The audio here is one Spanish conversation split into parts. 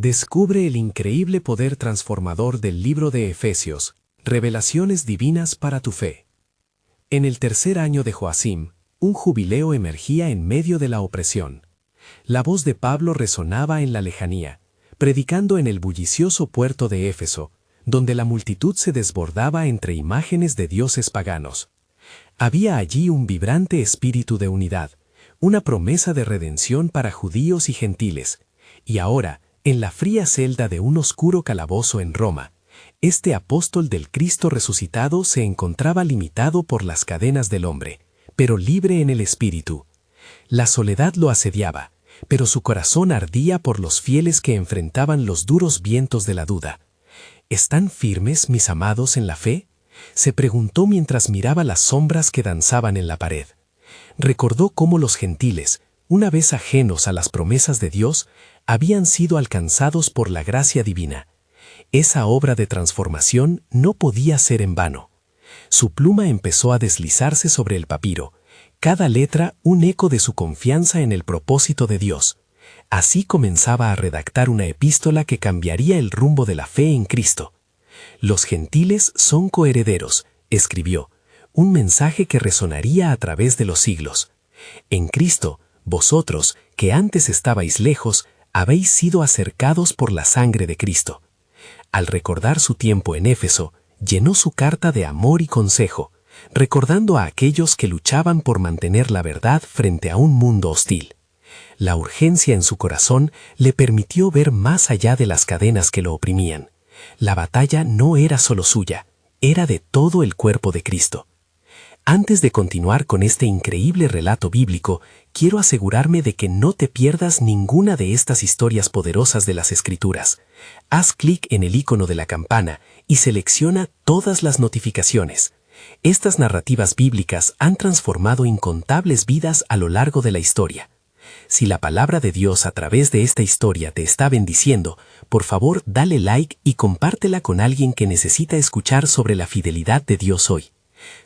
Descubre el increíble poder transformador del libro de Efesios, Revelaciones divinas para tu fe. En el tercer año de Joacim, un jubileo emergía en medio de la opresión. La voz de Pablo resonaba en la lejanía, predicando en el bullicioso puerto de Éfeso, donde la multitud se desbordaba entre imágenes de dioses paganos. Había allí un vibrante espíritu de unidad, una promesa de redención para judíos y gentiles, y ahora, en la fría celda de un oscuro calabozo en Roma, este apóstol del Cristo resucitado se encontraba limitado por las cadenas del hombre, pero libre en el espíritu. La soledad lo asediaba, pero su corazón ardía por los fieles que enfrentaban los duros vientos de la duda. ¿Están firmes, mis amados, en la fe?, se preguntó mientras miraba las sombras que danzaban en la pared. Recordó cómo los gentiles, una vez ajenos a las promesas de Dios, habían sido alcanzados por la gracia divina. Esa obra de transformación no podía ser en vano. Su pluma empezó a deslizarse sobre el papiro, cada letra un eco de su confianza en el propósito de Dios. Así comenzaba a redactar una epístola que cambiaría el rumbo de la fe en Cristo. Los gentiles son coherederos, escribió, un mensaje que resonaría a través de los siglos. En Cristo, vosotros, que antes estabais lejos, habéis sido acercados por la sangre de Cristo. Al recordar su tiempo en Éfeso, llenó su carta de amor y consejo, recordando a aquellos que luchaban por mantener la verdad frente a un mundo hostil. La urgencia en su corazón le permitió ver más allá de las cadenas que lo oprimían. La batalla no era solo suya, era de todo el cuerpo de Cristo. Antes de continuar con este increíble relato bíblico, quiero asegurarme de que no te pierdas ninguna de estas historias poderosas de las Escrituras. Haz clic en el icono de la campana y selecciona todas las notificaciones. Estas narrativas bíblicas han transformado incontables vidas a lo largo de la historia. Si la palabra de Dios a través de esta historia te está bendiciendo, por favor dale like y compártela con alguien que necesita escuchar sobre la fidelidad de Dios hoy.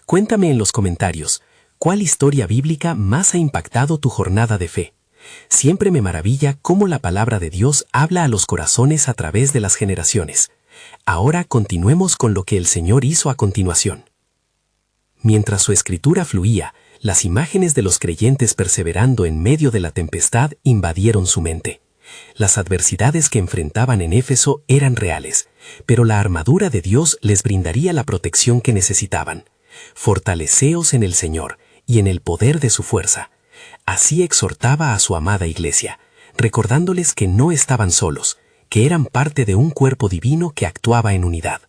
Cuéntame en los comentarios, ¿cuál historia bíblica más ha impactado tu jornada de fe? Siempre me maravilla cómo la palabra de Dios habla a los corazones a través de las generaciones. Ahora continuemos con lo que el Señor hizo a continuación. Mientras su escritura fluía, las imágenes de los creyentes perseverando en medio de la tempestad invadieron su mente. Las adversidades que enfrentaban en Éfeso eran reales, pero la armadura de Dios les brindaría la protección que necesitaban. Fortaleceos en el Señor y en el poder de su fuerza. Así exhortaba a su amada iglesia, recordándoles que no estaban solos, que eran parte de un cuerpo divino que actuaba en unidad.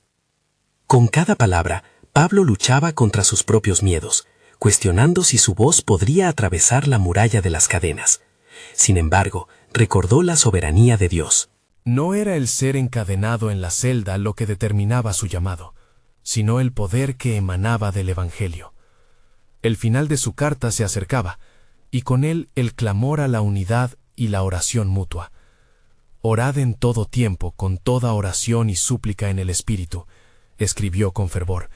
Con cada palabra, Pablo luchaba contra sus propios miedos, cuestionando si su voz podría atravesar la muralla de las cadenas. Sin embargo, recordó la soberanía de Dios. No era el ser encadenado en la celda lo que determinaba su llamado, sino el poder que emanaba del Evangelio. El final de su carta se acercaba, y con él el clamor a la unidad y la oración mutua. Orad en todo tiempo, con toda oración y súplica en el Espíritu, escribió con fervor,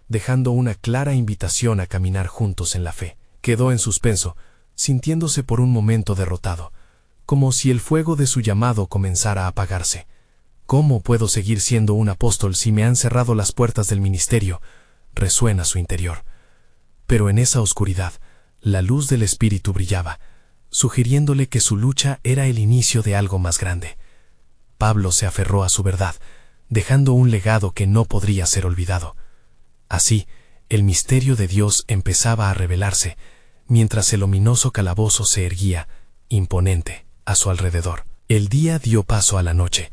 dejando una clara invitación a caminar juntos en la fe. Quedó en suspenso, sintiéndose por un momento derrotado, como si el fuego de su llamado comenzara a apagarse. ¿Cómo puedo seguir siendo un apóstol si me han cerrado las puertas del ministerio?, resuena su interior. Pero en esa oscuridad, la luz del Espíritu brillaba, sugiriéndole que su lucha era el inicio de algo más grande. Pablo se aferró a su verdad, dejando un legado que no podría ser olvidado. Así, el misterio de Dios empezaba a revelarse, mientras el ominoso calabozo se erguía, imponente, a su alrededor. El día dio paso a la noche,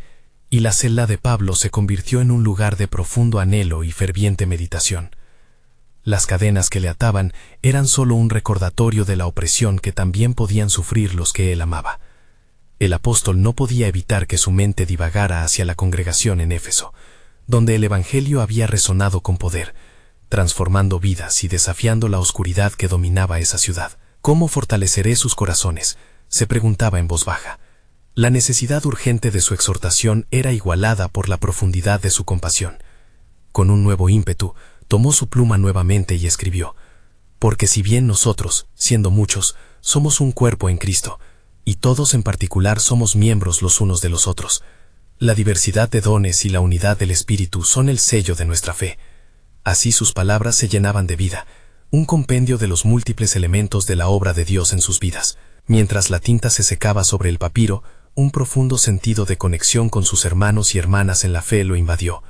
y la celda de Pablo se convirtió en un lugar de profundo anhelo y ferviente meditación. Las cadenas que le ataban eran solo un recordatorio de la opresión que también podían sufrir los que él amaba. El apóstol no podía evitar que su mente divagara hacia la congregación en Éfeso, donde el Evangelio había resonado con poder, transformando vidas y desafiando la oscuridad que dominaba esa ciudad. ¿Cómo fortaleceré sus corazones?, se preguntaba en voz baja. La necesidad urgente de su exhortación era igualada por la profundidad de su compasión. Con un nuevo ímpetu, tomó su pluma nuevamente y escribió: porque si bien nosotros, siendo muchos, somos un cuerpo en Cristo, y todos en particular somos miembros los unos de los otros, La diversidad de dones y la unidad del Espíritu son el sello de nuestra fe. Así sus palabras se llenaban de vida, un compendio de los múltiples elementos de la obra de Dios en sus vidas. Mientras la tinta se secaba sobre el papiro, un profundo sentido de conexión con sus hermanos y hermanas en la fe lo invadió.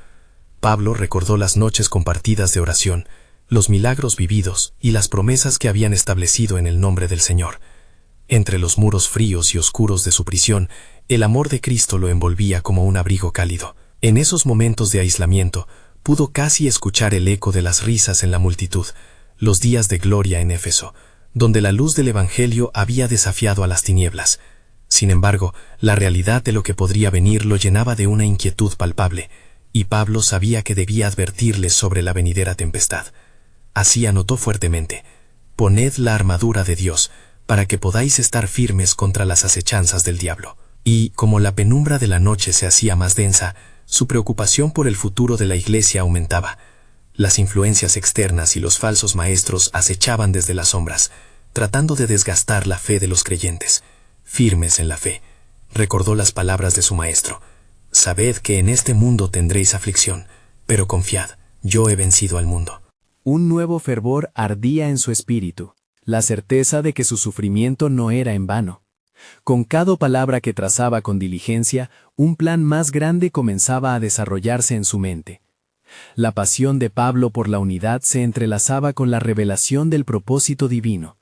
Pablo recordó las noches compartidas de oración, los milagros vividos y las promesas que habían establecido en el nombre del Señor. Entre los muros fríos y oscuros de su prisión, el amor de Cristo lo envolvía como un abrigo cálido. En esos momentos de aislamiento, pudo casi escuchar el eco de las risas en la multitud, los días de gloria en Éfeso, donde la luz del Evangelio había desafiado a las tinieblas. Sin embargo, la realidad de lo que podría venir lo llenaba de una inquietud palpable, y Pablo sabía que debía advertirles sobre la venidera tempestad. Así anotó fuertemente: «Poned la armadura de Dios, para que podáis estar firmes contra las acechanzas del diablo». Y, como la penumbra de la noche se hacía más densa, su preocupación por el futuro de la Iglesia aumentaba. Las influencias externas y los falsos maestros acechaban desde las sombras, tratando de desgastar la fe de los creyentes. Firmes en la fe, recordó las palabras de su maestro: «Sabed que en este mundo tendréis aflicción, pero confiad, yo he vencido al mundo». Un nuevo fervor ardía en su espíritu, la certeza de que su sufrimiento no era en vano. Con cada palabra que trazaba con diligencia, un plan más grande comenzaba a desarrollarse en su mente. La pasión de Pablo por la unidad se entrelazaba con la revelación del propósito divino.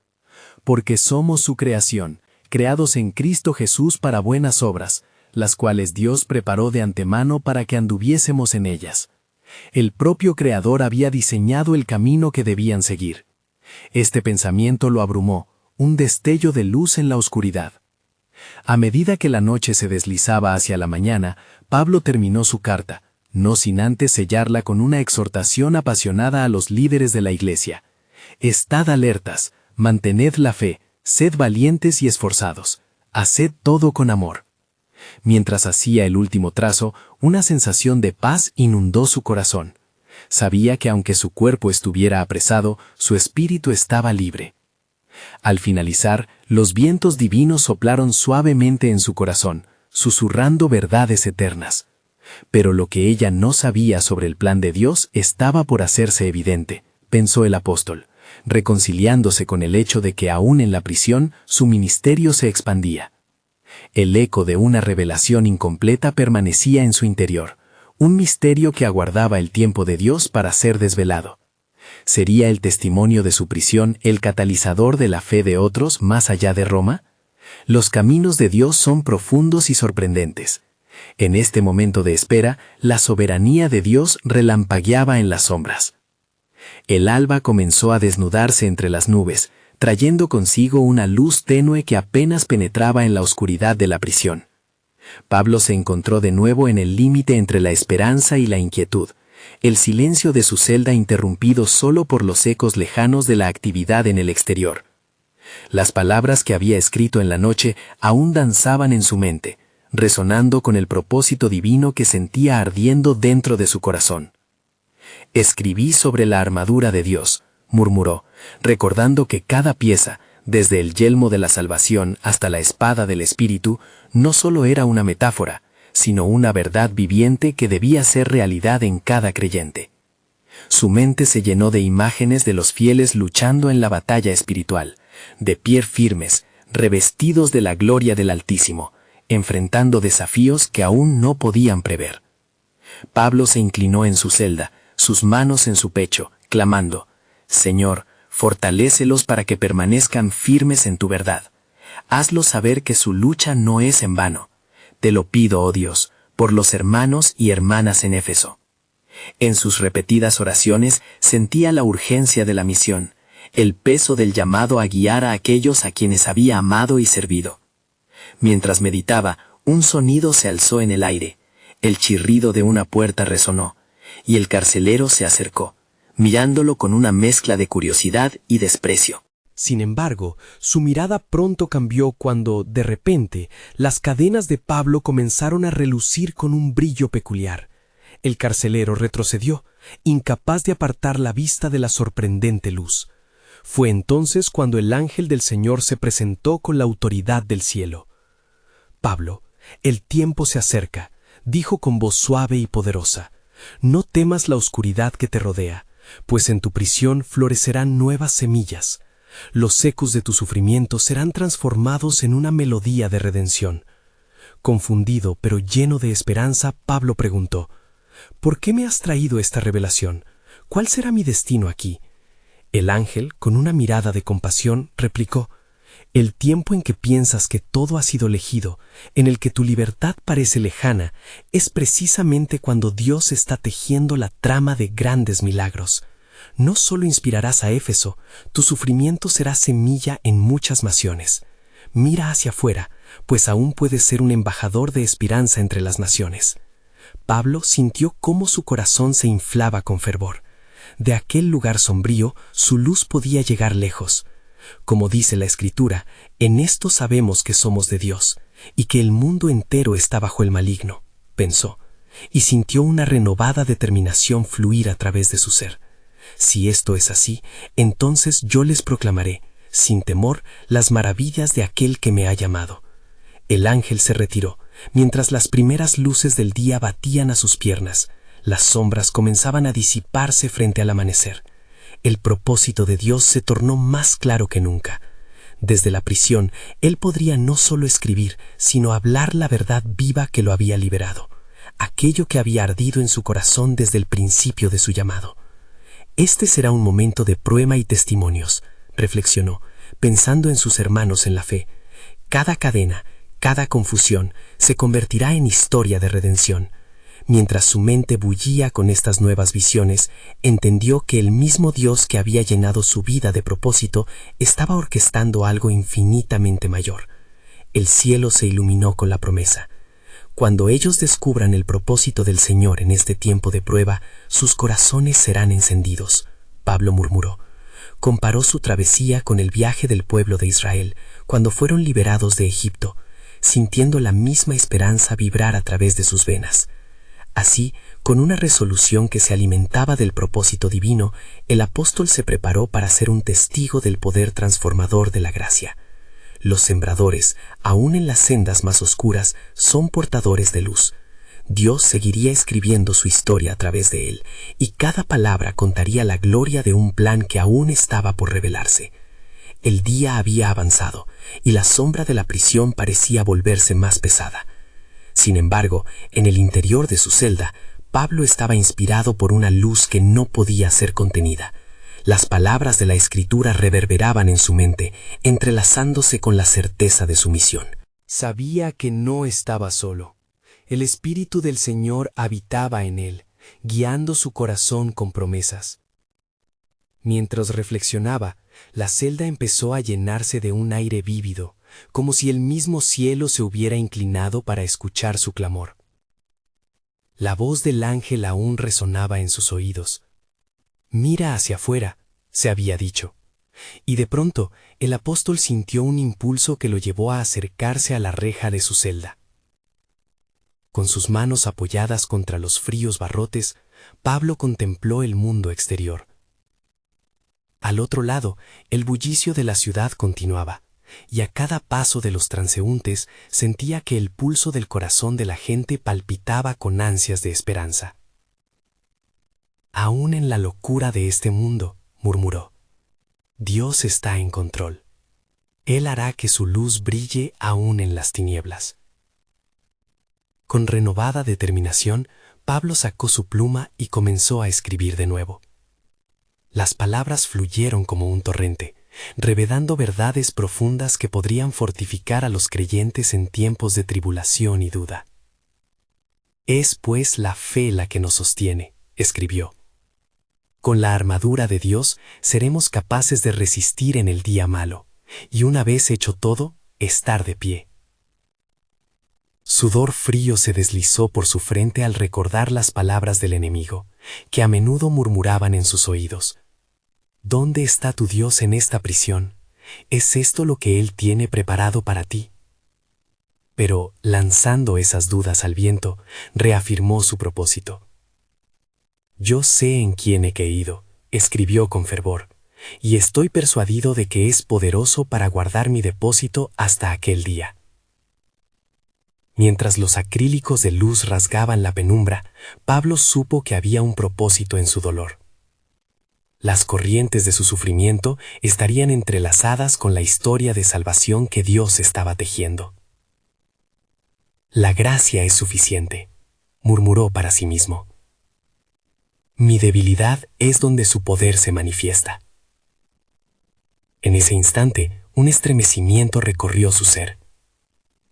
Porque somos su creación, creados en Cristo Jesús para buenas obras, las cuales Dios preparó de antemano para que anduviésemos en ellas. El propio Creador había diseñado el camino que debían seguir. Este pensamiento lo abrumó, un destello de luz en la oscuridad. A medida que la noche se deslizaba hacia la mañana, Pablo terminó su carta, no sin antes sellarla con una exhortación apasionada a los líderes de la Iglesia. «Estad alertas, mantened la fe, sed valientes y esforzados, haced todo con amor». Mientras hacía el último trazo, una sensación de paz inundó su corazón. Sabía que aunque su cuerpo estuviera apresado, su espíritu estaba libre. Al finalizar, los vientos divinos soplaron suavemente en su corazón, susurrando verdades eternas. Pero lo que ella no sabía sobre el plan de Dios estaba por hacerse evidente, pensó el apóstol, reconciliándose con el hecho de que aún en la prisión su ministerio se expandía. El eco de una revelación incompleta permanecía en su interior, un misterio que aguardaba el tiempo de Dios para ser desvelado. ¿Sería el testimonio de su prisión el catalizador de la fe de otros más allá de Roma? Los caminos de Dios son profundos y sorprendentes. En este momento de espera, la soberanía de Dios relampagueaba en las sombras. El alba comenzó a desnudarse entre las nubes, trayendo consigo una luz tenue que apenas penetraba en la oscuridad de la prisión. Pablo se encontró de nuevo en el límite entre la esperanza y la inquietud, el silencio de su celda interrumpido solo por los ecos lejanos de la actividad en el exterior. Las palabras que había escrito en la noche aún danzaban en su mente, resonando con el propósito divino que sentía ardiendo dentro de su corazón. «Escribí sobre la armadura de Dios», murmuró, recordando que cada pieza, desde el yelmo de la salvación hasta la espada del Espíritu, no solo era una metáfora, sino una verdad viviente que debía ser realidad en cada creyente. Su mente se llenó de imágenes de los fieles luchando en la batalla espiritual, de pie firmes, revestidos de la gloria del Altísimo, enfrentando desafíos que aún no podían prever. Pablo se inclinó en su celda, sus manos en su pecho, clamando: «Señor, fortalécelos para que permanezcan firmes en tu verdad. Hazlos saber que su lucha no es en vano. Te lo pido, oh Dios, por los hermanos y hermanas en Éfeso». En sus repetidas oraciones sentía la urgencia de la misión, el peso del llamado a guiar a aquellos a quienes había amado y servido. Mientras meditaba, un sonido se alzó en el aire, el chirrido de una puerta resonó, y el carcelero se acercó, mirándolo con una mezcla de curiosidad y desprecio. Sin embargo, su mirada pronto cambió cuando, de repente, las cadenas de Pablo comenzaron a relucir con un brillo peculiar. El carcelero retrocedió, incapaz de apartar la vista de la sorprendente luz. Fue entonces cuando el ángel del Señor se presentó con la autoridad del cielo. «Pablo, el tiempo se acerca. dijo con voz suave y poderosa: «No temas la oscuridad que te rodea, pues en tu prisión florecerán nuevas semillas. Los ecos de tu sufrimiento serán transformados en una melodía de redención». Confundido, pero lleno de esperanza, Pablo preguntó: «¿Por qué me has traído esta revelación? ¿Cuál será mi destino aquí?». El ángel, con una mirada de compasión, replicó: «El tiempo en que piensas que todo ha sido elegido, en el que tu libertad parece lejana, es precisamente cuando Dios está tejiendo la trama de grandes milagros. No solo inspirarás a Éfeso, tu sufrimiento será semilla en muchas naciones. Mira hacia afuera, pues aún puedes ser un embajador de esperanza entre las naciones». Pablo sintió cómo su corazón se inflaba con fervor. De aquel lugar sombrío, su luz podía llegar lejos. Como dice la Escritura, en esto sabemos que somos de Dios, y que el mundo entero está bajo el maligno, pensó, y sintió una renovada determinación fluir a través de su ser. Si esto es así, entonces yo les proclamaré, sin temor, las maravillas de aquel que me ha llamado. El ángel se retiró, mientras las primeras luces del día batían a sus piernas. Las sombras comenzaban a disiparse frente al amanecer. El propósito de Dios se tornó más claro que nunca. Desde la prisión, él podría no solo escribir, sino hablar la verdad viva que lo había liberado, aquello que había ardido en su corazón desde el principio de su llamado. Este será un momento de prueba y testimonios, reflexionó, pensando en sus hermanos en la fe. Cada cadena, cada confusión, se convertirá en historia de redención. Mientras su mente bullía con estas nuevas visiones, entendió que el mismo Dios que había llenado su vida de propósito estaba orquestando algo infinitamente mayor. El cielo se iluminó con la promesa: cuando ellos descubran el propósito del Señor en este tiempo de prueba, sus corazones serán encendidos. Pablo murmuró. Comparó su travesía con el viaje del pueblo de Israel cuando fueron liberados de Egipto, sintiendo la misma esperanza vibrar a través de sus venas. Así, con una resolución que se alimentaba del propósito divino, el apóstol se preparó para ser un testigo del poder transformador de la gracia. Los sembradores, aún en las sendas más oscuras, son portadores de luz. Dios seguiría escribiendo su historia a través de él, y cada palabra contaría la gloria de un plan que aún estaba por revelarse. El día había avanzado, y la sombra de la prisión parecía volverse más pesada. Sin embargo, en el interior de su celda, Pablo estaba inspirado por una luz que no podía ser contenida. Las palabras de la Escritura reverberaban en su mente, entrelazándose con la certeza de su misión. Sabía que no estaba solo. El Espíritu del Señor habitaba en él, guiando su corazón con promesas. Mientras reflexionaba, la celda empezó a llenarse de un aire vívido, como si el mismo cielo se hubiera inclinado para escuchar su clamor. La voz del ángel aún resonaba en sus oídos. «Mira hacia afuera», se había dicho. Y de pronto, el apóstol sintió un impulso que lo llevó a acercarse a la reja de su celda. Con sus manos apoyadas contra los fríos barrotes, Pablo contempló el mundo exterior. Al otro lado, el bullicio de la ciudad continuaba, y a cada paso de los transeúntes sentía que el pulso del corazón de la gente palpitaba con ansias de esperanza. «Aún en la locura de este mundo», murmuró, «Dios está en control. Él hará que su luz brille aún en las tinieblas». Con renovada determinación, Pablo sacó su pluma y comenzó a escribir de nuevo. Las palabras fluyeron como un torrente, revelando verdades profundas que podrían fortificar a los creyentes en tiempos de tribulación y duda. «Es pues la fe la que nos sostiene», escribió. «Con la armadura de Dios seremos capaces de resistir en el día malo, y una vez hecho todo, estar de pie». Sudor frío se deslizó por su frente al recordar las palabras del enemigo, que a menudo murmuraban en sus oídos. «¿Dónde está tu Dios en esta prisión? ¿Es esto lo que Él tiene preparado para ti?». Pero, lanzando esas dudas al viento, reafirmó su propósito. «Yo sé en quién he creído», escribió con fervor, «y estoy persuadido de que es poderoso para guardar mi depósito hasta aquel día». Mientras los acrílicos de luz rasgaban la penumbra, Pablo supo que había un propósito en su dolor. Las corrientes de su sufrimiento estarían entrelazadas con la historia de salvación que Dios estaba tejiendo. La gracia es suficiente, murmuró para sí mismo. Mi debilidad es donde su poder se manifiesta. En ese instante, un estremecimiento recorrió su ser.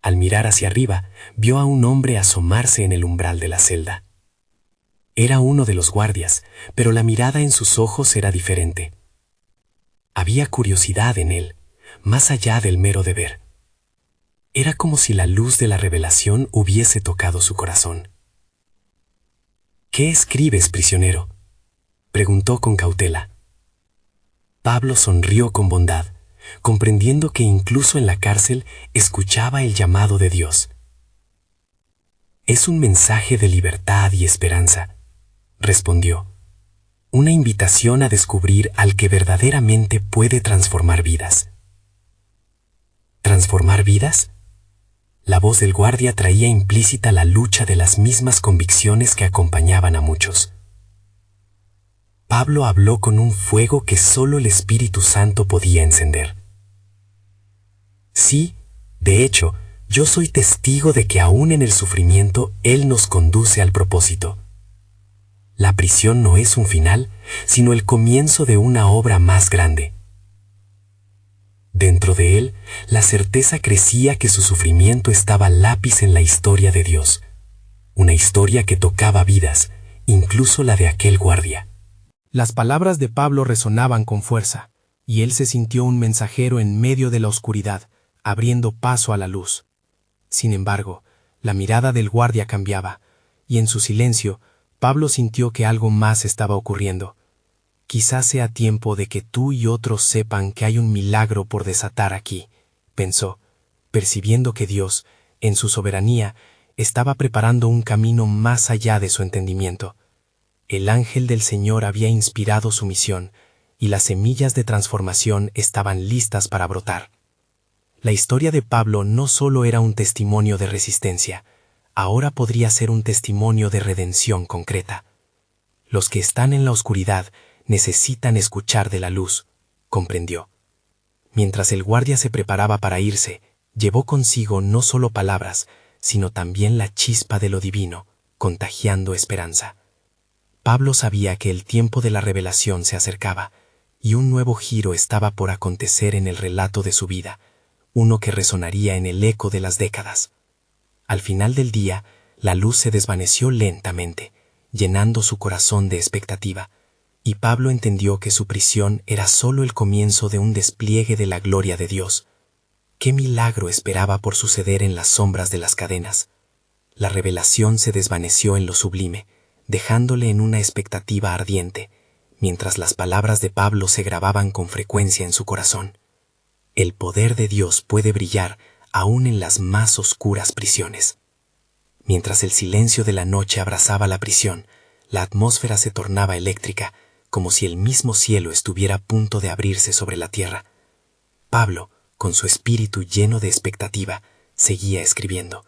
Al mirar hacia arriba, vio a un hombre asomarse en el umbral de la celda. Era uno de los guardias, pero la mirada en sus ojos era diferente. Había curiosidad en él, más allá del mero deber. Era como si la luz de la revelación hubiese tocado su corazón. ¿Qué escribes, prisionero?, preguntó con cautela. Pablo sonrió con bondad, comprendiendo que incluso en la cárcel escuchaba el llamado de Dios. Es un mensaje de libertad y esperanza, respondió. Una invitación a descubrir al que verdaderamente puede transformar vidas. ¿Transformar vidas? La voz del guardia traía implícita la lucha de las mismas convicciones que acompañaban a muchos. Pablo habló con un fuego que solo el Espíritu Santo podía encender. Sí, de hecho, yo soy testigo de que aún en el sufrimiento Él nos conduce al propósito. La prisión no es un final, sino el comienzo de una obra más grande. Dentro de él, la certeza crecía que su sufrimiento estaba lápiz en la historia de Dios, una historia que tocaba vidas, incluso la de aquel guardia. Las palabras de Pablo resonaban con fuerza, y él se sintió un mensajero en medio de la oscuridad, abriendo paso a la luz. Sin embargo, la mirada del guardia cambiaba, y en su silencio, Pablo sintió que algo más estaba ocurriendo. Quizás sea tiempo de que tú y otros sepan que hay un milagro por desatar aquí, pensó, percibiendo que Dios, en su soberanía, estaba preparando un camino más allá de su entendimiento. El ángel del Señor había inspirado su misión, y las semillas de transformación estaban listas para brotar. La historia de Pablo no solo era un testimonio de resistencia, ahora podría ser un testimonio de redención concreta. Los que están en la oscuridad necesitan escuchar de la luz, comprendió. Mientras el guardia se preparaba para irse, llevó consigo no solo palabras, sino también la chispa de lo divino, contagiando esperanza. Pablo sabía que el tiempo de la revelación se acercaba, y un nuevo giro estaba por acontecer en el relato de su vida, uno que resonaría en el eco de las décadas. Al final del día, la luz se desvaneció lentamente, llenando su corazón de expectativa, y Pablo entendió que su prisión era solo el comienzo de un despliegue de la gloria de Dios. ¿Qué milagro esperaba por suceder en las sombras de las cadenas? La revelación se desvaneció en lo sublime, dejándole en una expectativa ardiente, mientras las palabras de Pablo se grababan con frecuencia en su corazón. El poder de Dios puede brillar aún en las más oscuras prisiones. Mientras el silencio de la noche abrazaba la prisión, la atmósfera se tornaba eléctrica, como si el mismo cielo estuviera a punto de abrirse sobre la tierra. Pablo, con su espíritu lleno de expectativa, seguía escribiendo.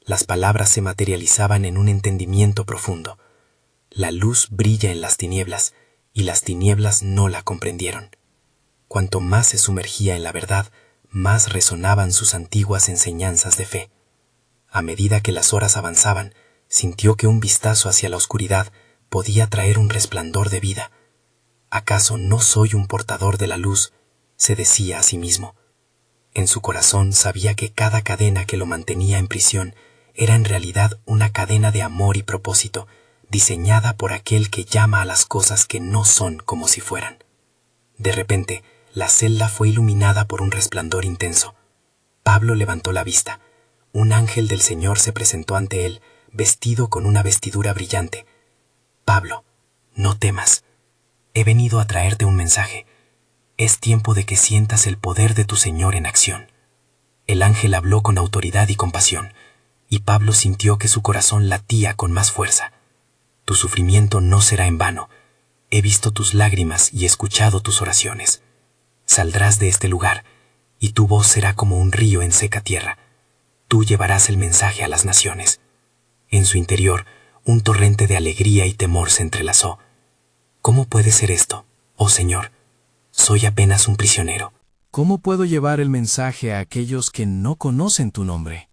Las palabras se materializaban en un entendimiento profundo. La luz brilla en las tinieblas, y las tinieblas no la comprendieron. Cuanto más se sumergía en la verdad, más resonaban sus antiguas enseñanzas de fe. A medida que las horas avanzaban, sintió que un vistazo hacia la oscuridad podía traer un resplandor de vida. ¿Acaso no soy un portador de la luz?, se decía a sí mismo. En su corazón sabía que cada cadena que lo mantenía en prisión era en realidad una cadena de amor y propósito, diseñada por aquel que llama a las cosas que no son como si fueran. De repente, la celda fue iluminada por un resplandor intenso. Pablo levantó la vista. Un ángel del Señor se presentó ante él, vestido con una vestidura brillante. Pablo, no temas. He venido a traerte un mensaje. Es tiempo de que sientas el poder de tu Señor en acción. El ángel habló con autoridad y compasión, y Pablo sintió que su corazón latía con más fuerza. Tu sufrimiento no será en vano. He visto tus lágrimas y escuchado tus oraciones. Saldrás de este lugar, y tu voz será como un río en seca tierra. tú llevarás el mensaje a las naciones. En su interior, un torrente de alegría y temor se entrelazó. ¿Cómo puede ser esto, oh Señor? Soy apenas un prisionero. ¿Cómo puedo llevar el mensaje a aquellos que no conocen tu nombre?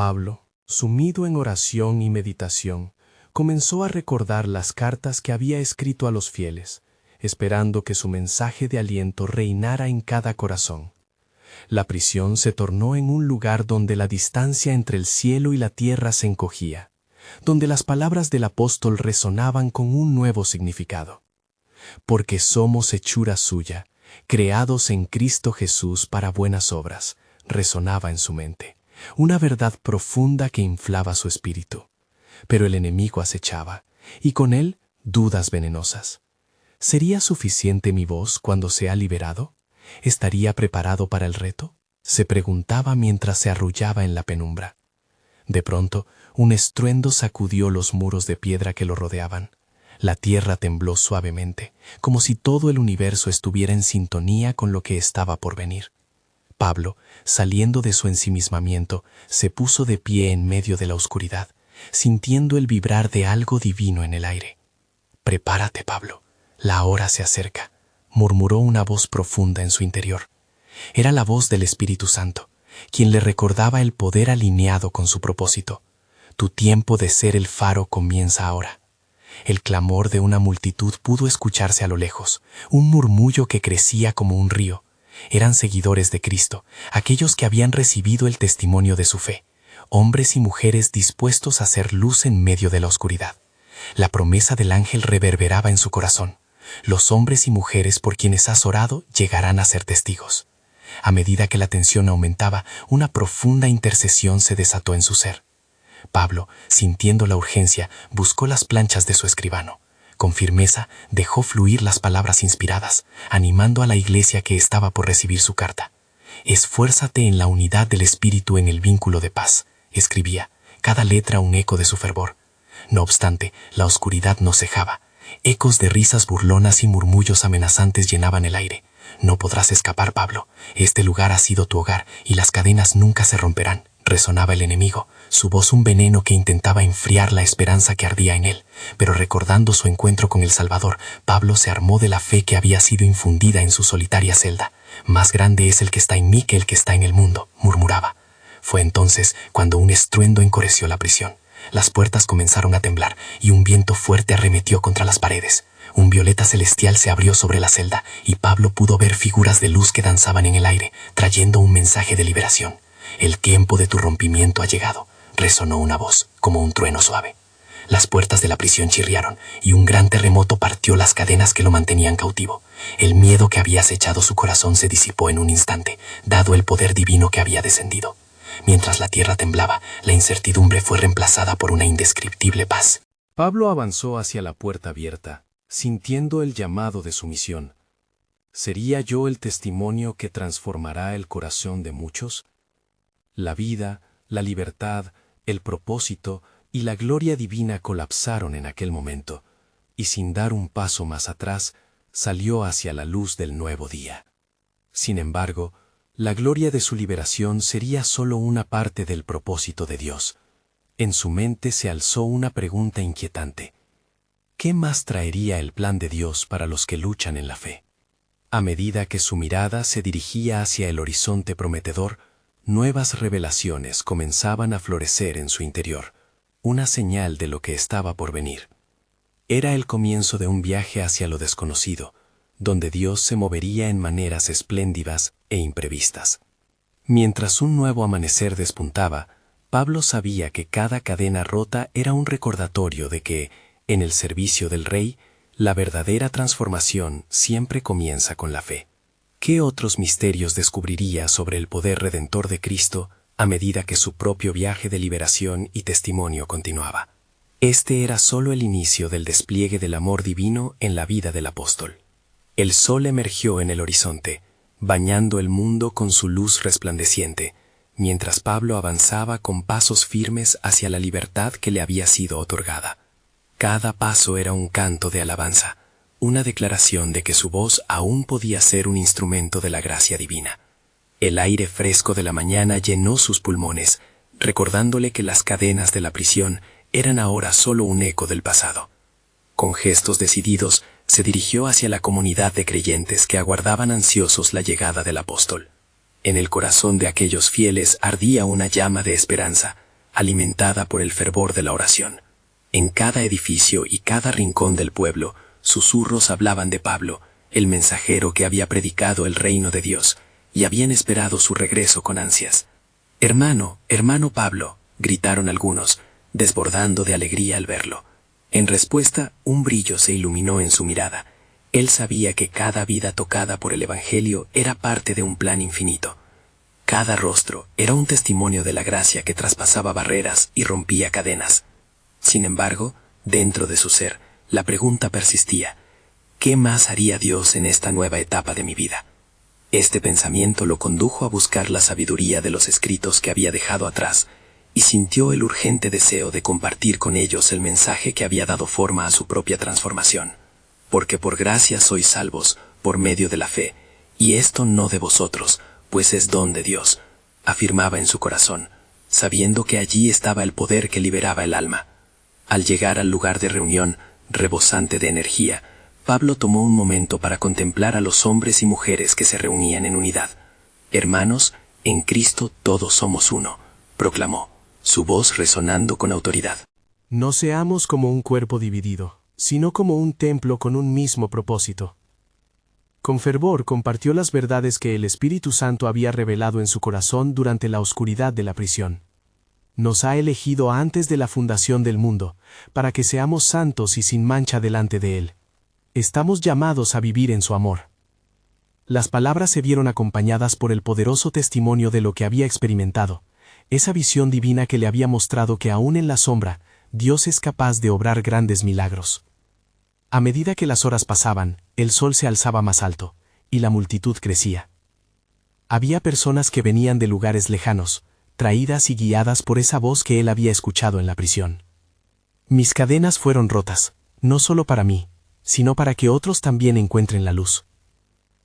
Pablo, sumido en oración y meditación, comenzó a recordar las cartas que había escrito a los fieles, esperando que su mensaje de aliento reinara en cada corazón. La prisión se tornó en un lugar donde la distancia entre el cielo y la tierra se encogía, donde las palabras del apóstol resonaban con un nuevo significado. Porque somos hechura suya, creados en Cristo Jesús para buenas obras, resonaba en su mente, una verdad profunda que inflaba su espíritu. Pero el enemigo acechaba, y con él dudas venenosas. ¿Sería suficiente mi voz cuando sea liberado? ¿Estaría preparado para el reto? Se preguntaba mientras se arrullaba en la penumbra. De pronto, un estruendo sacudió los muros de piedra que lo rodeaban. La tierra tembló suavemente, como si todo el universo estuviera en sintonía con lo que estaba por venir. Pablo, saliendo de su ensimismamiento, se puso de pie en medio de la oscuridad, sintiendo el vibrar de algo divino en el aire. «Prepárate, Pablo, la hora se acerca», murmuró una voz profunda en su interior. Era la voz del Espíritu Santo, quien le recordaba el poder alineado con su propósito. «Tu tiempo de ser el faro comienza ahora». El clamor de una multitud pudo escucharse a lo lejos, un murmullo que crecía como un río. Eran seguidores de Cristo, aquellos que habían recibido el testimonio de su fe, hombres y mujeres dispuestos a hacer luz en medio de la oscuridad. La promesa del ángel reverberaba en su corazón. Los hombres y mujeres por quienes has orado llegarán a ser testigos. A medida que la tensión aumentaba, una profunda intercesión se desató en su ser. Pablo, sintiendo la urgencia, buscó las planchas de su escribano. Con firmeza dejó fluir las palabras inspiradas, animando a la iglesia que estaba por recibir su carta. «Esfuérzate en la unidad del espíritu en el vínculo de paz», escribía, cada letra un eco de su fervor. No obstante, la oscuridad no cejaba. Ecos de risas burlonas y murmullos amenazantes llenaban el aire. «No podrás escapar, Pablo. Este lugar ha sido tu hogar y las cadenas nunca se romperán», resonaba el enemigo, su voz un veneno que intentaba enfriar la esperanza que ardía en él. Pero recordando su encuentro con el Salvador, Pablo se armó de la fe que había sido infundida en su solitaria celda. «Más grande es el que está en mí que el que está en el mundo», murmuraba. Fue entonces cuando un estruendo encoreció la prisión. Las puertas comenzaron a temblar y un viento fuerte arremetió contra las paredes. Un violeta celestial se abrió sobre la celda y Pablo pudo ver figuras de luz que danzaban en el aire, trayendo un mensaje de liberación. «El tiempo de tu rompimiento ha llegado», resonó una voz, como un trueno suave. Las puertas de la prisión chirriaron y un gran terremoto partió las cadenas que lo mantenían cautivo. El miedo que había acechado su corazón se disipó en un instante, dado el poder divino que había descendido. Mientras la tierra temblaba, la incertidumbre fue reemplazada por una indescriptible paz. Pablo avanzó hacia la puerta abierta, sintiendo el llamado de su misión. ¿Sería yo el testimonio que transformará el corazón de muchos? La vida, la libertad, el propósito y la gloria divina colapsaron en aquel momento, y sin dar un paso más atrás, salió hacia la luz del nuevo día. Sin embargo, la gloria de su liberación sería solo una parte del propósito de Dios. En su mente se alzó una pregunta inquietante. ¿Qué más traería el plan de Dios para los que luchan en la fe? A medida que su mirada se dirigía hacia el horizonte prometedor, nuevas revelaciones comenzaban a florecer en su interior, una señal de lo que estaba por venir. Era el comienzo de un viaje hacia lo desconocido, donde Dios se movería en maneras espléndidas e imprevistas. Mientras un nuevo amanecer despuntaba, Pablo sabía que cada cadena rota era un recordatorio de que, en el servicio del Rey, la verdadera transformación siempre comienza con la fe. ¿Qué otros misterios descubriría sobre el poder redentor de Cristo a medida que su propio viaje de liberación y testimonio continuaba? Este era solo el inicio del despliegue del amor divino en la vida del apóstol. El sol emergió en el horizonte, bañando el mundo con su luz resplandeciente, mientras Pablo avanzaba con pasos firmes hacia la libertad que le había sido otorgada. Cada paso era un canto de alabanza, una declaración de que su voz aún podía ser un instrumento de la gracia divina. El aire fresco de la mañana llenó sus pulmones, recordándole que las cadenas de la prisión eran ahora solo un eco del pasado. Con gestos decididos, se dirigió hacia la comunidad de creyentes que aguardaban ansiosos la llegada del apóstol. En el corazón de aquellos fieles ardía una llama de esperanza, alimentada por el fervor de la oración. En cada edificio y cada rincón del pueblo, susurros hablaban de Pablo, el mensajero que había predicado el reino de Dios, y habían esperado su regreso con ansias. «Hermano, hermano Pablo», gritaron algunos, desbordando de alegría al verlo. En respuesta, un brillo se iluminó en su mirada. Él sabía que cada vida tocada por el Evangelio era parte de un plan infinito. Cada rostro era un testimonio de la gracia que traspasaba barreras y rompía cadenas. Sin embargo, dentro de su ser, la pregunta persistía: ¿qué más haría Dios en esta nueva etapa de mi vida? Este pensamiento lo condujo a buscar la sabiduría de los escritos que había dejado atrás, y sintió el urgente deseo de compartir con ellos el mensaje que había dado forma a su propia transformación. Porque por gracia sois salvos, por medio de la fe, y esto no de vosotros, pues es don de Dios, afirmaba en su corazón, sabiendo que allí estaba el poder que liberaba el alma. Al llegar al lugar de reunión, rebosante de energía, Pablo tomó un momento para contemplar a los hombres y mujeres que se reunían en unidad. «Hermanos, en Cristo todos somos uno», proclamó, su voz resonando con autoridad. No seamos como un cuerpo dividido, sino como un templo con un mismo propósito. Con fervor compartió las verdades que el Espíritu Santo había revelado en su corazón durante la oscuridad de la prisión. Nos ha elegido antes de la fundación del mundo, para que seamos santos y sin mancha delante de Él. Estamos llamados a vivir en su amor. Las palabras se vieron acompañadas por el poderoso testimonio de lo que había experimentado, esa visión divina que le había mostrado que aún en la sombra, Dios es capaz de obrar grandes milagros. A medida que las horas pasaban, el sol se alzaba más alto, y la multitud crecía. Había personas que venían de lugares lejanos, traídas y guiadas por esa voz que él había escuchado en la prisión. Mis cadenas fueron rotas, no solo para mí, sino para que otros también encuentren la luz.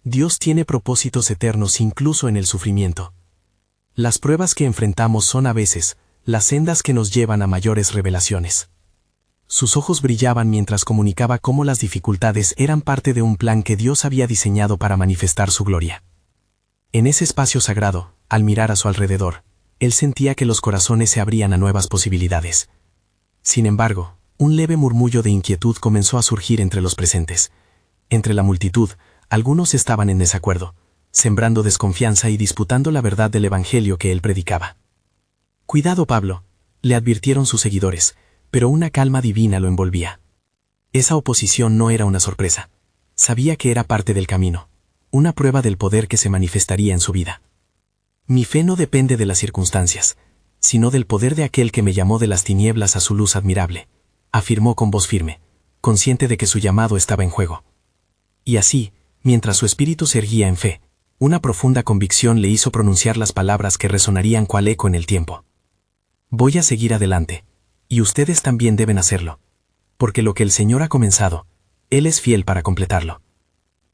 Dios tiene propósitos eternos incluso en el sufrimiento. Las pruebas que enfrentamos son a veces las sendas que nos llevan a mayores revelaciones. Sus ojos brillaban mientras comunicaba cómo las dificultades eran parte de un plan que Dios había diseñado para manifestar su gloria. En ese espacio sagrado, al mirar a su alrededor, él sentía que los corazones se abrían a nuevas posibilidades. Sin embargo, un leve murmullo de inquietud comenzó a surgir entre los presentes. Entre la multitud, algunos estaban en desacuerdo, sembrando desconfianza y disputando la verdad del Evangelio que él predicaba. «Cuidado, Pablo», le advirtieron sus seguidores, pero una calma divina lo envolvía. Esa oposición no era una sorpresa. Sabía que era parte del camino, una prueba del poder que se manifestaría en su vida. «Mi fe no depende de las circunstancias, sino del poder de aquel que me llamó de las tinieblas a su luz admirable», afirmó con voz firme, consciente de que su llamado estaba en juego. Y así, mientras su espíritu se erguía en fe, una profunda convicción le hizo pronunciar las palabras que resonarían cual eco en el tiempo. «Voy a seguir adelante, y ustedes también deben hacerlo, porque lo que el Señor ha comenzado, Él es fiel para completarlo».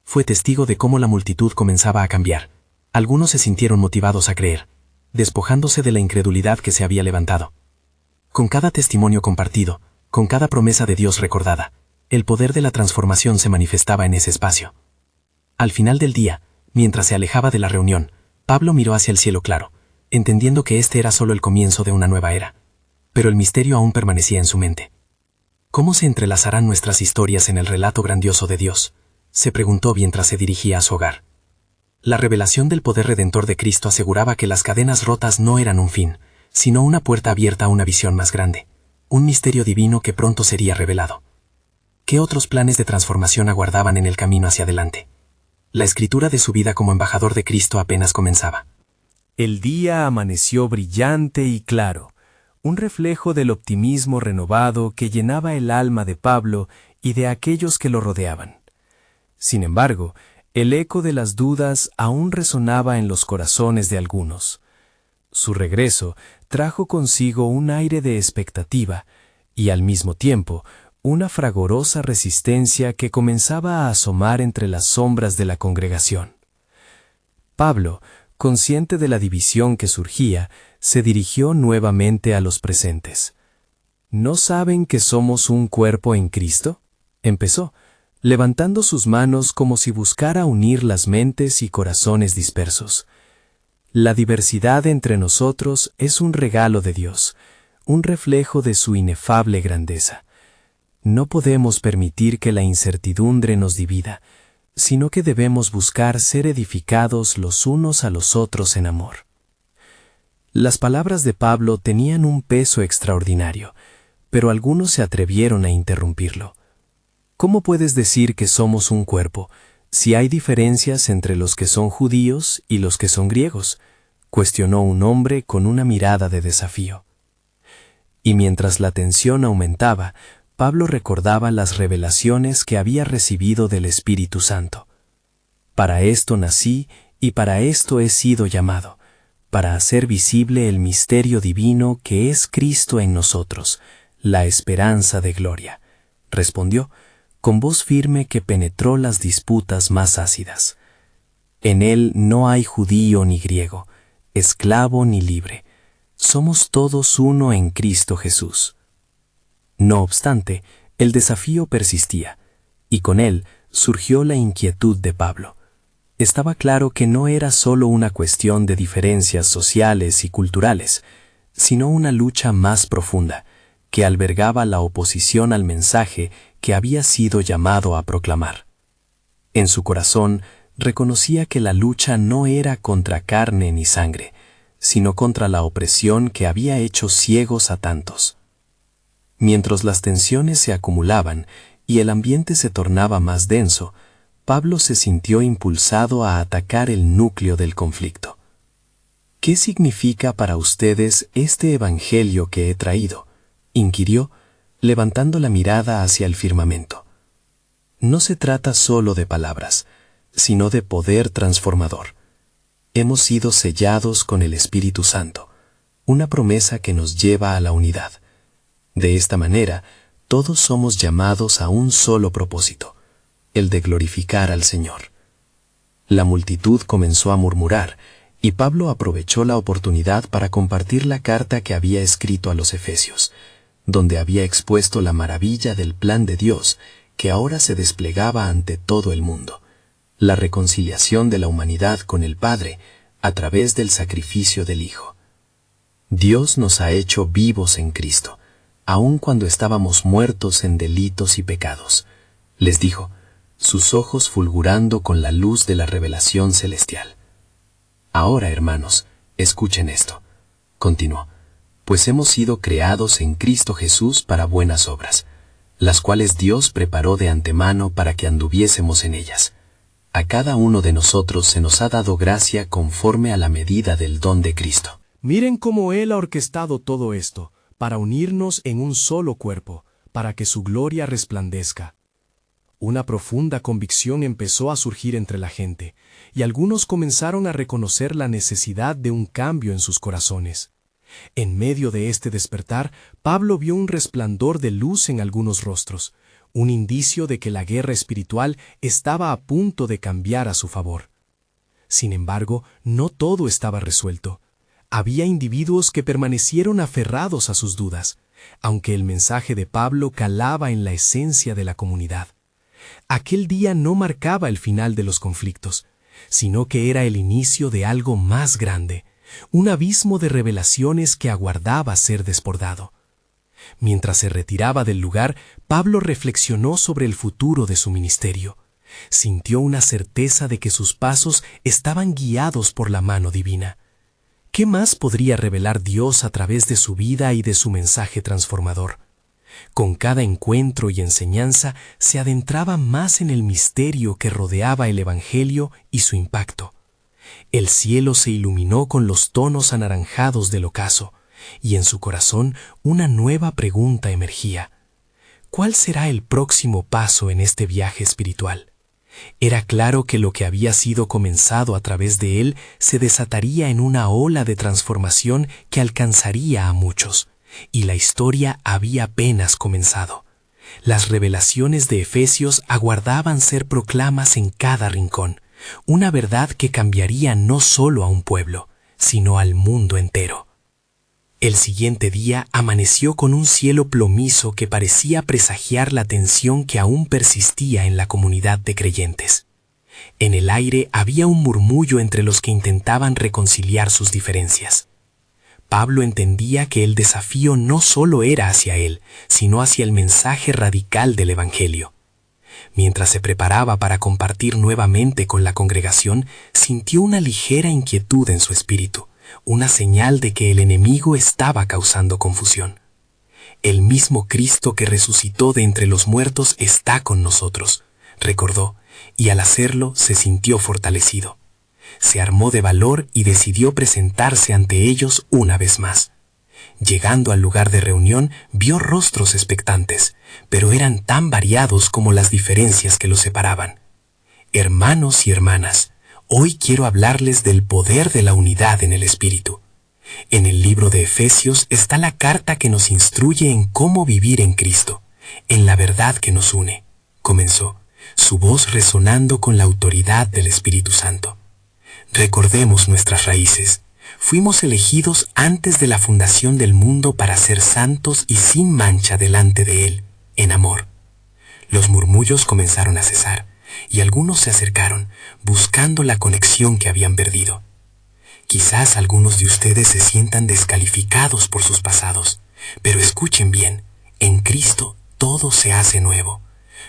Fue testigo de cómo la multitud comenzaba a cambiar. Algunos se sintieron motivados a creer, despojándose de la incredulidad que se había levantado. Con cada testimonio compartido, con cada promesa de Dios recordada, el poder de la transformación se manifestaba en ese espacio. Al final del día, mientras se alejaba de la reunión, Pablo miró hacia el cielo claro, entendiendo que este era solo el comienzo de una nueva era. Pero el misterio aún permanecía en su mente. ¿Cómo se entrelazarán nuestras historias en el relato grandioso de Dios?, se preguntó mientras se dirigía a su hogar. La revelación del poder redentor de Cristo aseguraba que las cadenas rotas no eran un fin, sino una puerta abierta a una visión más grande, un misterio divino que pronto sería revelado. ¿Qué otros planes de transformación aguardaban en el camino hacia adelante? La escritura de su vida como embajador de Cristo apenas comenzaba. El día amaneció brillante y claro, un reflejo del optimismo renovado que llenaba el alma de Pablo y de aquellos que lo rodeaban. Sin embargo, el eco de las dudas aún resonaba en los corazones de algunos. Su regreso trajo consigo un aire de expectativa y, al mismo tiempo, una fragorosa resistencia que comenzaba a asomar entre las sombras de la congregación. Pablo, consciente de la división que surgía, se dirigió nuevamente a los presentes. ¿No saben que somos un cuerpo en Cristo?, empezó, levantando sus manos como si buscara unir las mentes y corazones dispersos. La diversidad entre nosotros es un regalo de Dios, un reflejo de su inefable grandeza. No podemos permitir que la incertidumbre nos divida, sino que debemos buscar ser edificados los unos a los otros en amor. Las palabras de Pablo tenían un peso extraordinario, pero algunos se atrevieron a interrumpirlo. ¿Cómo puedes decir que somos un cuerpo si hay diferencias entre los que son judíos y los que son griegos?, cuestionó un hombre con una mirada de desafío. Y mientras la tensión aumentaba, Pablo recordaba las revelaciones que había recibido del Espíritu Santo. Para esto nací y para esto he sido llamado, para hacer visible el misterio divino que es Cristo en nosotros, la esperanza de gloria, respondió, con voz firme que penetró las disputas más ácidas. En él no hay judío ni griego, esclavo ni libre. Somos todos uno en Cristo Jesús. No obstante, el desafío persistía, y con él surgió la inquietud de Pablo. Estaba claro que no era solo una cuestión de diferencias sociales y culturales, sino una lucha más profunda, que albergaba la oposición al mensaje que había sido llamado a proclamar. En su corazón reconocía que la lucha no era contra carne ni sangre, sino contra la opresión que había hecho ciegos a tantos. Mientras las tensiones se acumulaban y el ambiente se tornaba más denso, Pablo se sintió impulsado a atacar el núcleo del conflicto. ¿Qué significa para ustedes este evangelio que he traído?, inquirió, levantando la mirada hacia el firmamento. No se trata solo de palabras, sino de poder transformador. Hemos sido sellados con el Espíritu Santo, una promesa que nos lleva a la unidad. De esta manera, todos somos llamados a un solo propósito, el de glorificar al Señor. La multitud comenzó a murmurar, y Pablo aprovechó la oportunidad para compartir la carta que había escrito a los Efesios, donde había expuesto la maravilla del plan de Dios que ahora se desplegaba ante todo el mundo, la reconciliación de la humanidad con el Padre a través del sacrificio del Hijo. Dios nos ha hecho vivos en Cristo, aun cuando estábamos muertos en delitos y pecados, les dijo, sus ojos fulgurando con la luz de la revelación celestial. Ahora, hermanos, escuchen esto, continuó, pues hemos sido creados en Cristo Jesús para buenas obras, las cuales Dios preparó de antemano para que anduviésemos en ellas. A cada uno de nosotros se nos ha dado gracia conforme a la medida del don de Cristo. Miren cómo Él ha orquestado todo esto, para unirnos en un solo cuerpo, para que su gloria resplandezca. Una profunda convicción empezó a surgir entre la gente, y algunos comenzaron a reconocer la necesidad de un cambio en sus corazones. En medio de este despertar, Pablo vio un resplandor de luz en algunos rostros, un indicio de que la guerra espiritual estaba a punto de cambiar a su favor. Sin embargo, no todo estaba resuelto. Había individuos que permanecieron aferrados a sus dudas, aunque el mensaje de Pablo calaba en la esencia de la comunidad. Aquel día no marcaba el final de los conflictos, sino que era el inicio de algo más grande, un abismo de revelaciones que aguardaba ser desbordado. Mientras se retiraba del lugar, Pablo reflexionó sobre el futuro de su ministerio. Sintió una certeza de que sus pasos estaban guiados por la mano divina. ¿Qué más podría revelar Dios a través de su vida y de su mensaje transformador? Con cada encuentro y enseñanza se adentraba más en el misterio que rodeaba el Evangelio y su impacto. El cielo se iluminó con los tonos anaranjados del ocaso, y en su corazón una nueva pregunta emergía. ¿Cuál será el próximo paso en este viaje espiritual? Era claro que lo que había sido comenzado a través de él se desataría en una ola de transformación que alcanzaría a muchos, y la historia había apenas comenzado. Las revelaciones de Efesios aguardaban ser proclamas en cada rincón, una verdad que cambiaría no solo a un pueblo, sino al mundo entero. El siguiente día amaneció con un cielo plomizo que parecía presagiar la tensión que aún persistía en la comunidad de creyentes. En el aire había un murmullo entre los que intentaban reconciliar sus diferencias. Pablo entendía que el desafío no solo era hacia él, sino hacia el mensaje radical del Evangelio. Mientras se preparaba para compartir nuevamente con la congregación, sintió una ligera inquietud en su espíritu, una señal de que el enemigo estaba causando confusión. El mismo Cristo que resucitó de entre los muertos está con nosotros, recordó, y al hacerlo se sintió fortalecido. Se armó de valor y decidió presentarse ante ellos una vez más. Llegando al lugar de reunión, vio rostros expectantes, pero eran tan variados como las diferencias que los separaban. Hermanos y hermanas, hoy quiero hablarles del poder de la unidad en el Espíritu. En el libro de Efesios está la carta que nos instruye en cómo vivir en Cristo, en la verdad que nos une, comenzó, su voz resonando con la autoridad del Espíritu Santo. Recordemos nuestras raíces. Fuimos elegidos antes de la fundación del mundo para ser santos y sin mancha delante de Él, en amor. Los murmullos comenzaron a cesar, y algunos se acercaron, buscando la conexión que habían perdido. Quizás algunos de ustedes se sientan descalificados por sus pasados, pero escuchen bien, en Cristo todo se hace nuevo.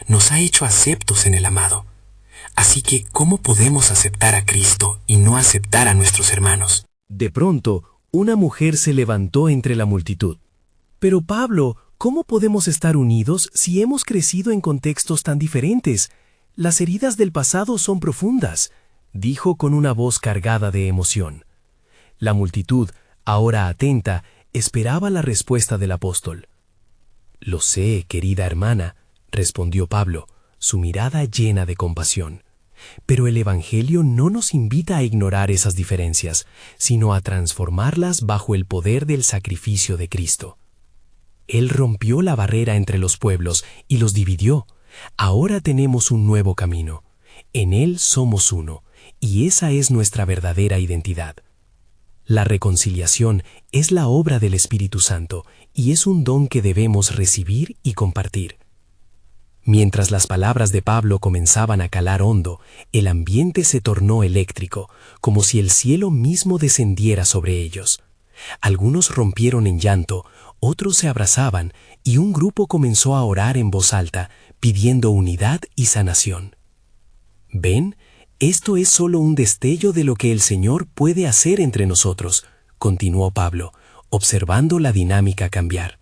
Nos ha hecho aceptos en el amado. Así que, ¿cómo podemos aceptar a Cristo y no aceptar a nuestros hermanos? De pronto, una mujer se levantó entre la multitud. Pero Pablo, ¿cómo podemos estar unidos si hemos crecido en contextos tan diferentes? Las heridas del pasado son profundas, dijo con una voz cargada de emoción. La multitud, ahora atenta, esperaba la respuesta del apóstol. Lo sé, querida hermana, respondió Pablo, su mirada llena de compasión. Pero el Evangelio no nos invita a ignorar esas diferencias, sino a transformarlas bajo el poder del sacrificio de Cristo. Él rompió la barrera entre los pueblos y los dividió. Ahora tenemos un nuevo camino. En Él somos uno, y esa es nuestra verdadera identidad. La reconciliación es la obra del Espíritu Santo y es un don que debemos recibir y compartir. Mientras las palabras de Pablo comenzaban a calar hondo, el ambiente se tornó eléctrico, como si el cielo mismo descendiera sobre ellos. Algunos rompieron en llanto, otros se abrazaban y un grupo comenzó a orar en voz alta, pidiendo unidad y sanación. ¿Ven? Esto es solo un destello de lo que el Señor puede hacer entre nosotros, continuó Pablo, observando la dinámica cambiar.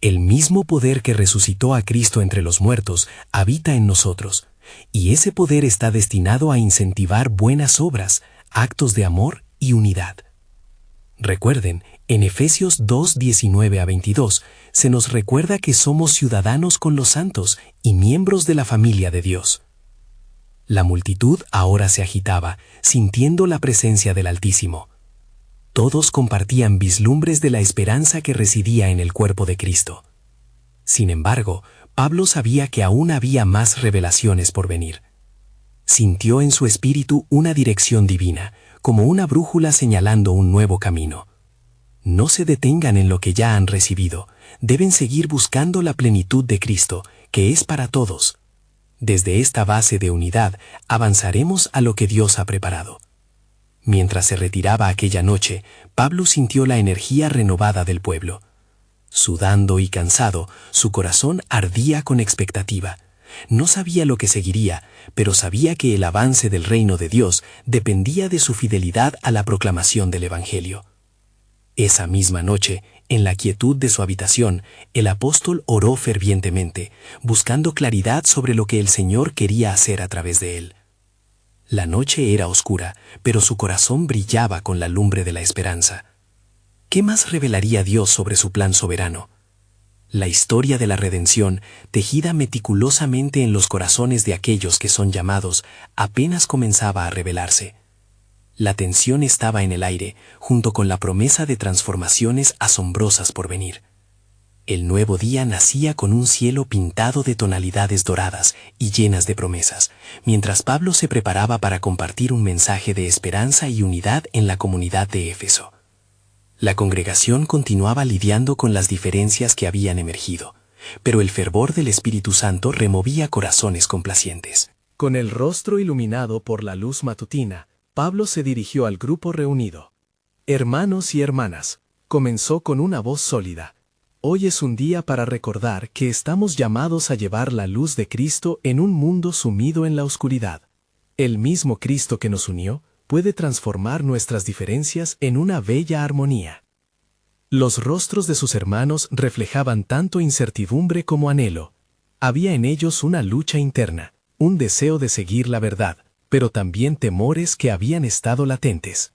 El mismo poder que resucitó a Cristo entre los muertos habita en nosotros, y ese poder está destinado a incentivar buenas obras, actos de amor y unidad. Recuerden, en Efesios 2, 19 a 22, se nos recuerda que somos ciudadanos con los santos y miembros de la familia de Dios. La multitud ahora se agitaba, sintiendo la presencia del Altísimo. Todos compartían vislumbres de la esperanza que residía en el cuerpo de Cristo. Sin embargo, Pablo sabía que aún había más revelaciones por venir. Sintió en su espíritu una dirección divina, como una brújula señalando un nuevo camino. No se detengan en lo que ya han recibido, deben seguir buscando la plenitud de Cristo, que es para todos. Desde esta base de unidad avanzaremos a lo que Dios ha preparado. Mientras se retiraba aquella noche, Pablo sintió la energía renovada del pueblo. Sudando y cansado, su corazón ardía con expectativa. No sabía lo que seguiría, pero sabía que el avance del reino de Dios dependía de su fidelidad a la proclamación del Evangelio. Esa misma noche, en la quietud de su habitación, el apóstol oró fervientemente, buscando claridad sobre lo que el Señor quería hacer a través de él. La noche era oscura, pero su corazón brillaba con la lumbre de la esperanza. ¿Qué más revelaría Dios sobre su plan soberano? La historia de la redención, tejida meticulosamente en los corazones de aquellos que son llamados, apenas comenzaba a revelarse. La tensión estaba en el aire, junto con la promesa de transformaciones asombrosas por venir. El nuevo día nacía con un cielo pintado de tonalidades doradas y llenas de promesas, mientras Pablo se preparaba para compartir un mensaje de esperanza y unidad en la comunidad de Éfeso. La congregación continuaba lidiando con las diferencias que habían emergido, pero el fervor del Espíritu Santo removía corazones complacientes. Con el rostro iluminado por la luz matutina, Pablo se dirigió al grupo reunido. Hermanos y hermanas, comenzó con una voz sólida. Hoy es un día para recordar que estamos llamados a llevar la luz de Cristo en un mundo sumido en la oscuridad. El mismo Cristo que nos unió puede transformar nuestras diferencias en una bella armonía. Los rostros de sus hermanos reflejaban tanto incertidumbre como anhelo. Había en ellos una lucha interna, un deseo de seguir la verdad, pero también temores que habían estado latentes.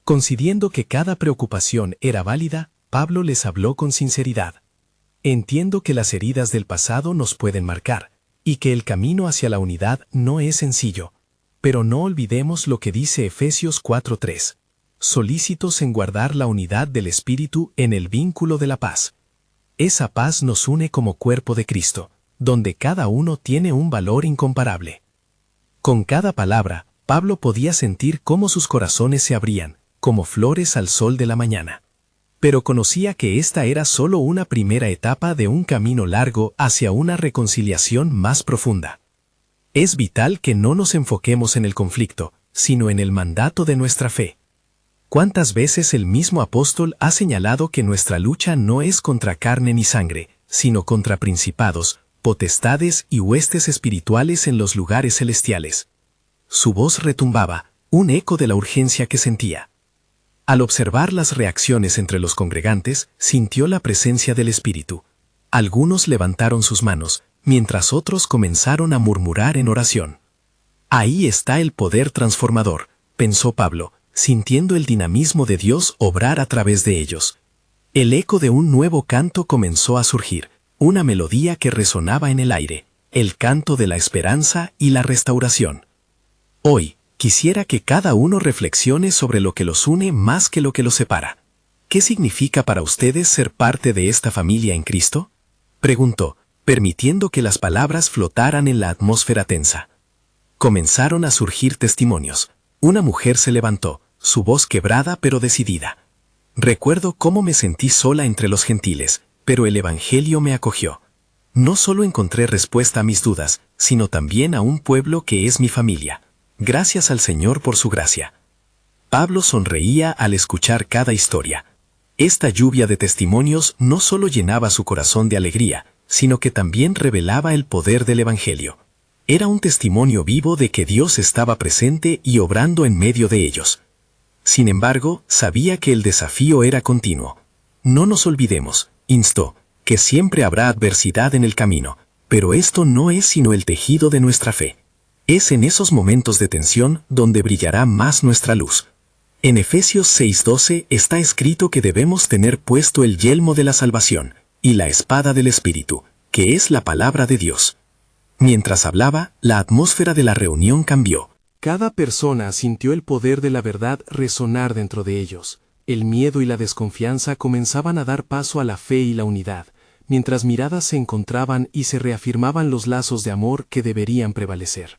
Considerando que cada preocupación era válida, Pablo les habló con sinceridad. Entiendo que las heridas del pasado nos pueden marcar, y que el camino hacia la unidad no es sencillo. Pero no olvidemos lo que dice Efesios 4:3. Solícitos en guardar la unidad del Espíritu en el vínculo de la paz. Esa paz nos une como cuerpo de Cristo, donde cada uno tiene un valor incomparable. Con cada palabra, Pablo podía sentir cómo sus corazones se abrían, como flores al sol de la mañana. Pero conocía que esta era solo una primera etapa de un camino largo hacia una reconciliación más profunda. Es vital que no nos enfoquemos en el conflicto, sino en el mandato de nuestra fe. ¿Cuántas veces el mismo apóstol ha señalado que nuestra lucha no es contra carne ni sangre, sino contra principados, potestades y huestes espirituales en los lugares celestiales? Su voz retumbaba, un eco de la urgencia que sentía. Al observar las reacciones entre los congregantes, sintió la presencia del Espíritu. Algunos levantaron sus manos, mientras otros comenzaron a murmurar en oración. Ahí está el poder transformador, pensó Pablo, sintiendo el dinamismo de Dios obrar a través de ellos. El eco de un nuevo canto comenzó a surgir, una melodía que resonaba en el aire, el canto de la esperanza y la restauración. Hoy, quisiera que cada uno reflexione sobre lo que los une más que lo que los separa. ¿Qué significa para ustedes ser parte de esta familia en Cristo? Preguntó, permitiendo que las palabras flotaran en la atmósfera tensa. Comenzaron a surgir testimonios. Una mujer se levantó, su voz quebrada pero decidida. Recuerdo cómo me sentí sola entre los gentiles, pero el Evangelio me acogió. No solo encontré respuesta a mis dudas, sino también a un pueblo que es mi familia. Gracias al Señor por su gracia. Pablo sonreía al escuchar cada historia. Esta lluvia de testimonios no solo llenaba su corazón de alegría, sino que también revelaba el poder del Evangelio. Era un testimonio vivo de que Dios estaba presente y obrando en medio de ellos. Sin embargo, sabía que el desafío era continuo. No nos olvidemos, instó, que siempre habrá adversidad en el camino, pero esto no es sino el tejido de nuestra fe. Es en esos momentos de tensión donde brillará más nuestra luz. En Efesios 6:12 está escrito que debemos tener puesto el yelmo de la salvación y la espada del Espíritu, que es la palabra de Dios. Mientras hablaba, la atmósfera de la reunión cambió. Cada persona sintió el poder de la verdad resonar dentro de ellos. El miedo y la desconfianza comenzaban a dar paso a la fe y la unidad, mientras miradas se encontraban y se reafirmaban los lazos de amor que deberían prevalecer.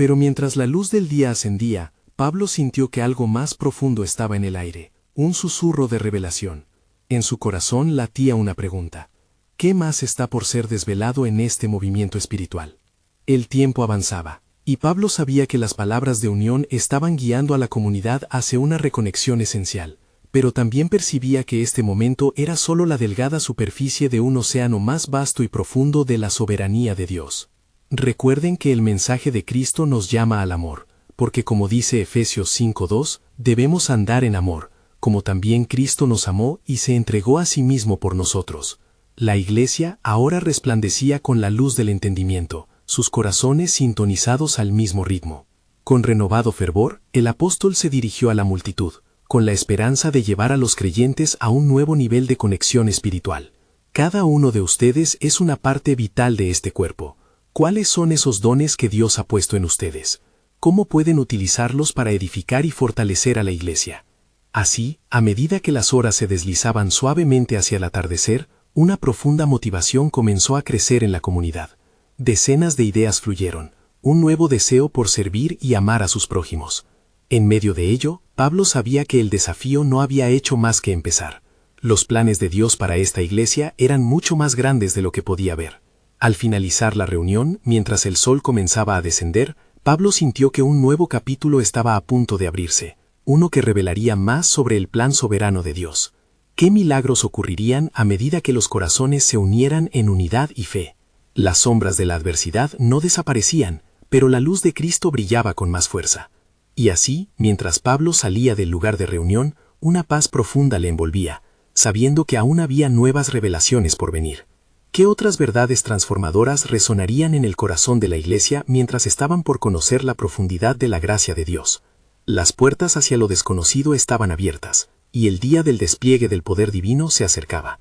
Pero mientras la luz del día ascendía, Pablo sintió que algo más profundo estaba en el aire, un susurro de revelación. En su corazón latía una pregunta. ¿Qué más está por ser desvelado en este movimiento espiritual? El tiempo avanzaba, y Pablo sabía que las palabras de unión estaban guiando a la comunidad hacia una reconexión esencial, pero también percibía que este momento era solo la delgada superficie de un océano más vasto y profundo de la soberanía de Dios. Recuerden que el mensaje de Cristo nos llama al amor, porque como dice Efesios 5:2, debemos andar en amor, como también Cristo nos amó y se entregó a sí mismo por nosotros. La Iglesia ahora resplandecía con la luz del entendimiento, sus corazones sintonizados al mismo ritmo. Con renovado fervor, el apóstol se dirigió a la multitud, con la esperanza de llevar a los creyentes a un nuevo nivel de conexión espiritual. Cada uno de ustedes es una parte vital de este cuerpo. ¿Cuáles son esos dones que Dios ha puesto en ustedes? ¿Cómo pueden utilizarlos para edificar y fortalecer a la Iglesia? Así, a medida que las horas se deslizaban suavemente hacia el atardecer, una profunda motivación comenzó a crecer en la comunidad. Decenas de ideas fluyeron, un nuevo deseo por servir y amar a sus prójimos. En medio de ello, Pablo sabía que el desafío no había hecho más que empezar. Los planes de Dios para esta iglesia eran mucho más grandes de lo que podía ver. Al finalizar la reunión, mientras el sol comenzaba a descender, Pablo sintió que un nuevo capítulo estaba a punto de abrirse. uno que revelaría más sobre el plan soberano de Dios. ¿Qué milagros ocurrirían a medida que los corazones se unieran en unidad y fe? Las sombras de la adversidad no desaparecían, pero la luz de Cristo brillaba con más fuerza. Y así, mientras Pablo salía del lugar de reunión, una paz profunda le envolvía, sabiendo que aún había nuevas revelaciones por venir. ¿Qué otras verdades transformadoras resonarían en el corazón de la Iglesia mientras estaban por conocer la profundidad de la gracia de Dios? Las puertas hacia lo desconocido estaban abiertas, y el día del despliegue del poder divino se acercaba.